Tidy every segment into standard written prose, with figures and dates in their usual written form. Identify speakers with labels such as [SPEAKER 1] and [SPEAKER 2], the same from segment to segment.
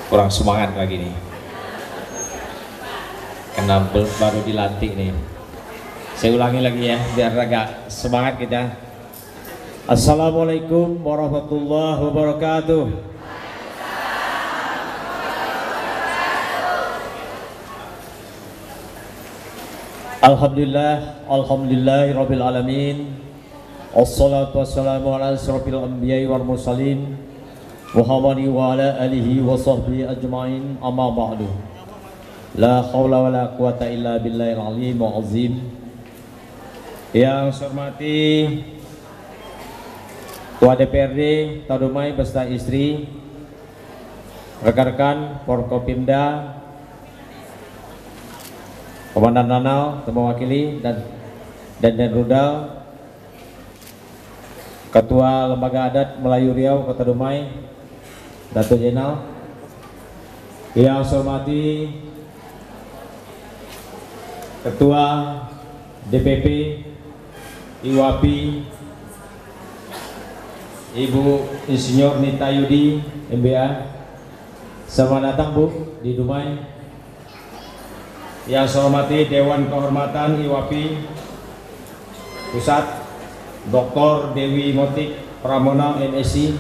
[SPEAKER 1] kurang semangat lagi nih karena baru dilantik nih. Saya ulangi lagi ya biar agak semangat kita. Assalamualaikum warahmatullahi wabarakatuh. Alhamdulillahirabbil alamin. Wassalatu wassalamu ala asyrofil anbiya'i wal mursalin Muhammadin wa ala alihi wa sahbihi ajma'in, amma ba'du. La haula wa la quwata illa billahil aliyyil azim. Yang saya hormati Ketua DPRD Tadumai beserta istri, rekan-rekan Forkopimda, Komandan Danau, mewakili dan Rudal, Ketua Lembaga Adat Melayu Riau Kota Dumai, Datuk Jenal. Yang saya hormati Ketua DPP IWAPI Ibu Insinyur Nita Yudi MBA, selamat datang Bu di Dumai. Yang saya hormati Dewan Kehormatan IWAPI Pusat, Dr. Dewi Motik Pramona MSc,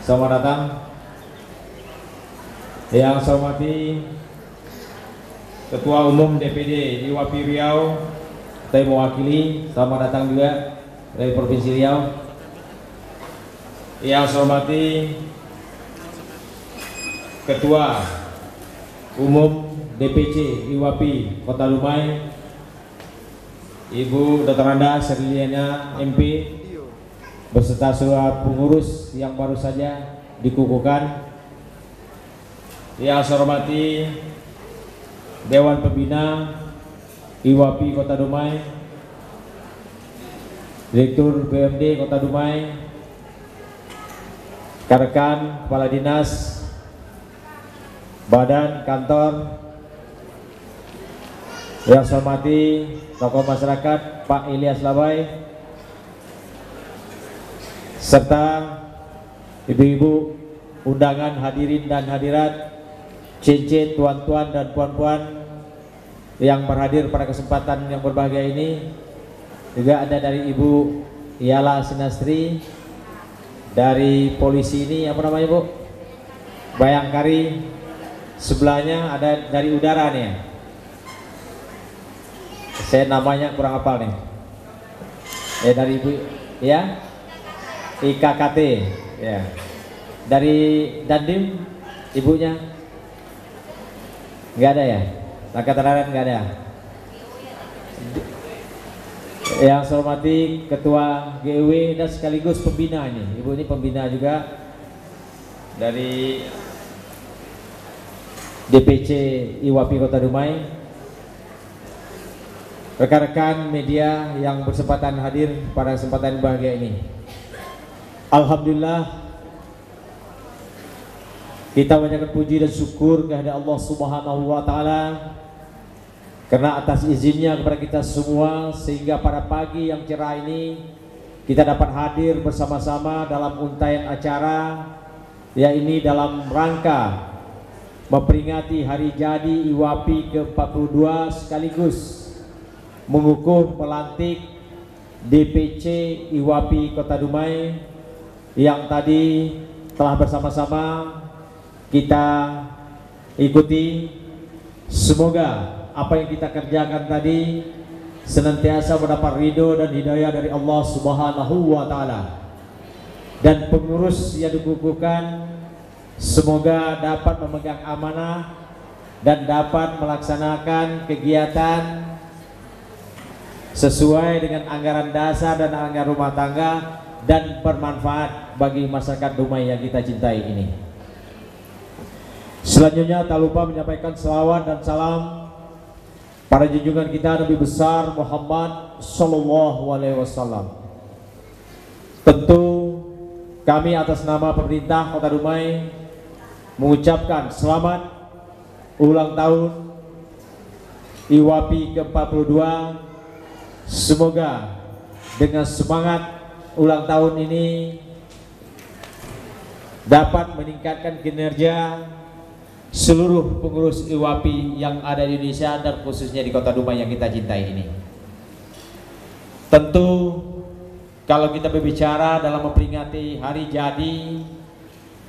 [SPEAKER 1] selamat datang. Yang saya hormati Ketua Umum DPD IWAPI Riau, saya mewakili, selamat datang juga dari Provinsi Riau. Yang saya hormati Ketua Umum DPC IWAPI Kota Dumai, Ibu Dr. Anda Serliana MP beserta seluruh pengurus yang baru saja dikukuhkan. Yang saya hormati Dewan Pembina IWAPI Kota Dumai, Direktur BUMD Kota Dumai, rekan Kepala Dinas, Badan Kantor. Yang saya hormati tokoh masyarakat Pak Ilyas Labai, serta ibu-ibu undangan, hadirin dan hadirat, cincin, tuan-tuan dan puan-puan yang berhadir pada kesempatan yang berbahagia ini. Juga ada dari Ibu Yala Sinastri dari polisi ini, apa namanya Bu? Bayangkari. Sebelahnya ada dari udara nih. Saya namanya kurang hafal nih. Dari Ibu ya, IKKT ya. Dari Dandim ibunya nggak ada ya, Angkatan Darat nggak ada. Yang saya hormati Ketua GW dan sekaligus pembina ini, ibu ini pembina juga dari DPC IWAPI Kota Dumai. Rekan-rekan media yang bersempatan hadir pada kesempatan bahagia ini, alhamdulillah kita panjatkan puji dan syukur kehadirat Allah Subhanahu wa taala karena atas izinnya kepada kita semua sehingga pada pagi yang cerah ini kita dapat hadir bersama-sama dalam untayan acara, yaitu dalam rangka memperingati hari jadi IWAPI ke-42 sekaligus mengukuh pelantik DPC IWAPI Kota Dumai yang tadi telah bersama-sama kita ikuti. Semoga apa yang kita kerjakan tadi senantiasa mendapat ridho dan hidayah dari Allah Subhanahu wa taala, dan pengurus yang dikukuhkan semoga dapat memegang amanah dan dapat melaksanakan kegiatan sesuai dengan anggaran dasar dan anggaran rumah tangga dan bermanfaat bagi masyarakat Dumai yang kita cintai ini. Selanjutnya tak lupa menyampaikan selawat dan salam pada junjungan kita Nabi besar Muhammad Sallallahu Alaihi Wasallam. Tentu kami atas nama pemerintah Kota Dumai mengucapkan selamat ulang tahun IWAPI ke-42. Semoga dengan semangat ulang tahun ini dapat meningkatkan kinerja seluruh pengurus IWAPI yang ada di Indonesia dan khususnya di Kota Dumai yang kita cintai ini. Tentu kalau kita berbicara dalam memperingati hari jadi,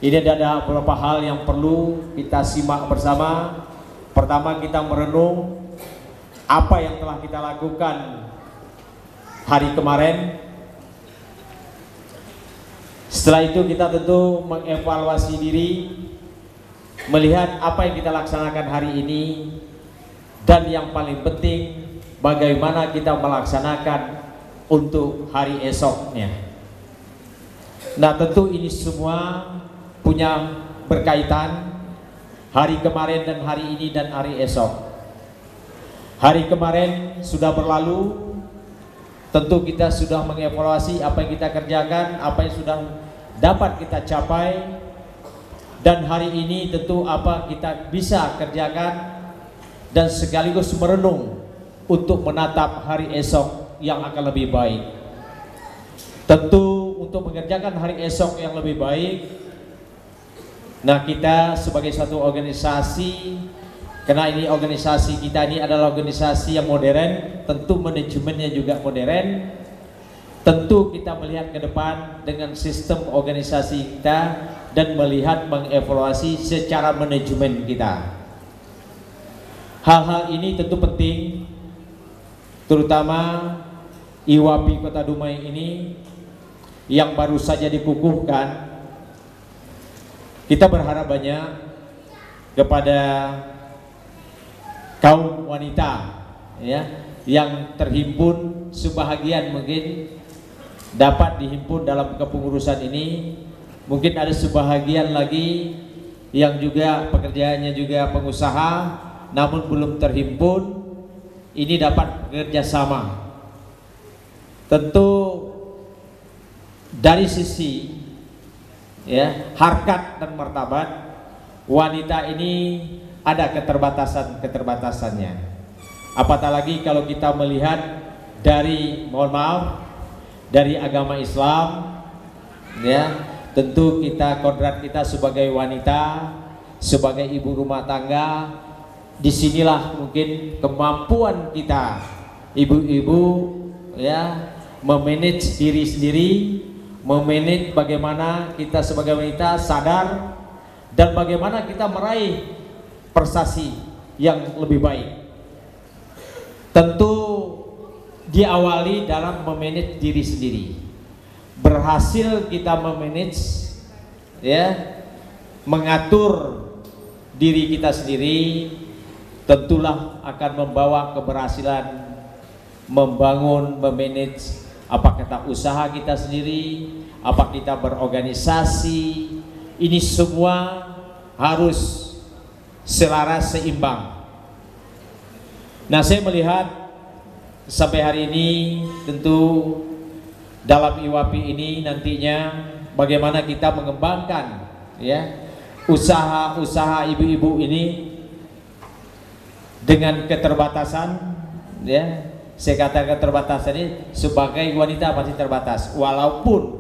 [SPEAKER 1] ini ada beberapa hal yang perlu kita simak bersama. Pertama, kita merenung apa yang telah kita lakukan hari kemarin. Setelah itu kita tentu mengevaluasi diri, melihat apa yang kita laksanakan hari ini, dan yang paling penting bagaimana kita melaksanakan untuk hari esoknya. Nah, tentu ini semua punya berkaitan hari kemarin dan hari ini dan hari esok. Hari kemarin sudah berlalu, tentu kita sudah mengevaluasi apa yang kita kerjakan, apa yang sudah dapat kita capai, dan hari ini tentu apa kita bisa kerjakan, dan sekaligus merenung untuk menatap hari esok yang akan lebih baik. Tentu untuk mengerjakan hari esok yang lebih baik, nah kita sebagai satu organisasi, karena ini organisasi kita ini adalah organisasi yang modern, tentu manajemennya juga modern. Tentu kita melihat ke depan dengan sistem organisasi kita dan melihat mengevaluasi secara manajemen kita. Hal-hal ini tentu penting, terutama IWAPI Kota Dumai ini yang baru saja dikukuhkan. Kita berharap banyak kepada kaum wanita ya, yang terhimpun sebahagian mungkin dapat dihimpun dalam kepengurusan ini. Mungkin ada sebahagian lagi yang juga pekerjaannya juga pengusaha namun belum terhimpun, ini dapat bekerja sama. Tentu dari sisi ya harkat dan martabat, wanita ini ada keterbatasannya. Apatah lagi kalau kita melihat dari, mohon maaf, dari agama Islam ya, tentu kita kodrat kita sebagai wanita, sebagai ibu rumah tangga, disinilah mungkin kemampuan kita ibu-ibu ya memanage diri sendiri, memanage bagaimana kita sebagai wanita sadar dan bagaimana kita meraih prestasi yang lebih baik. Tentu diawali dalam memanage diri sendiri. Berhasil kita memanage ya, mengatur diri kita sendiri, tentulah akan membawa keberhasilan membangun, memanage apa kata usaha kita sendiri, apa kita berorganisasi. Ini semua harus selaras, seimbang. Nah, saya melihat sampai hari ini tentu dalam IWAPI ini nantinya bagaimana kita mengembangkan ya usaha-usaha ibu-ibu ini dengan keterbatasan ya. Saya katakan keterbatasan ini sebagai wanita pasti terbatas, walaupun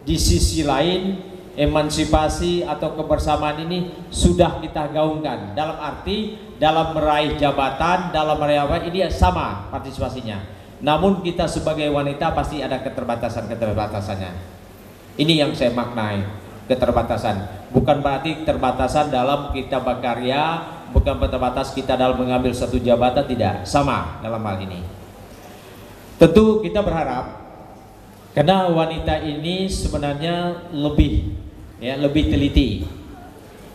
[SPEAKER 1] di sisi lain emansipasi atau kebersamaan ini sudah kita gaungkan, dalam arti dalam meraih jabatan, dalam meraih apa ini sama partisipasinya. Namun kita sebagai wanita pasti ada keterbatasannya. Ini yang saya maknai, keterbatasan. Bukan berarti keterbatasan dalam kita berkarya, bukan terbatas kita dalam mengambil satu jabatan, tidak, sama dalam hal ini. Tentu kita berharap, karena wanita ini sebenarnya lebih ya, lebih teliti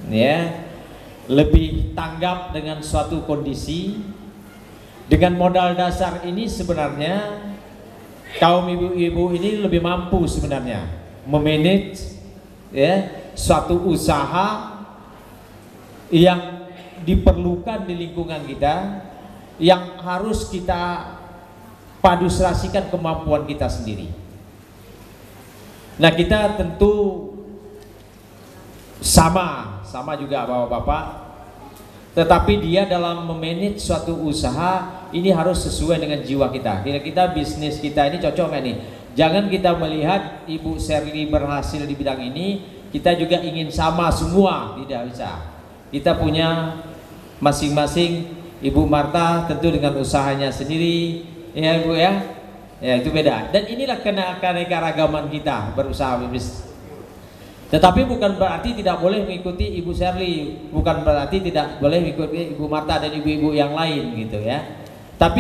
[SPEAKER 1] ya, lebih tanggap dengan suatu kondisi. Dengan modal dasar ini sebenarnya kaum ibu-ibu ini lebih mampu sebenarnya memanage ya suatu usaha yang diperlukan di lingkungan kita, yang harus kita padu serasikan kemampuan kita sendiri. Nah, kita tentu sama juga bapak-bapak, tetapi dia dalam memanage suatu usaha ini harus sesuai dengan jiwa kita. Kira-kira bisnis kita ini cocok nggak nih? Jangan kita melihat Ibu Sherly berhasil di bidang ini, kita juga ingin sama semua, tidak bisa.
[SPEAKER 2] kita punya masing-masing. Ibu Marta tentu dengan usahanya sendiri, ya Ibu ya, ya itu beda. Dan inilah keanekaragaman kita berusaha bisnis. Tetapi bukan berarti tidak boleh mengikuti Ibu Shirley, bukan berarti tidak boleh mengikuti Ibu Marta dan ibu-ibu yang lain gitu ya. Tapi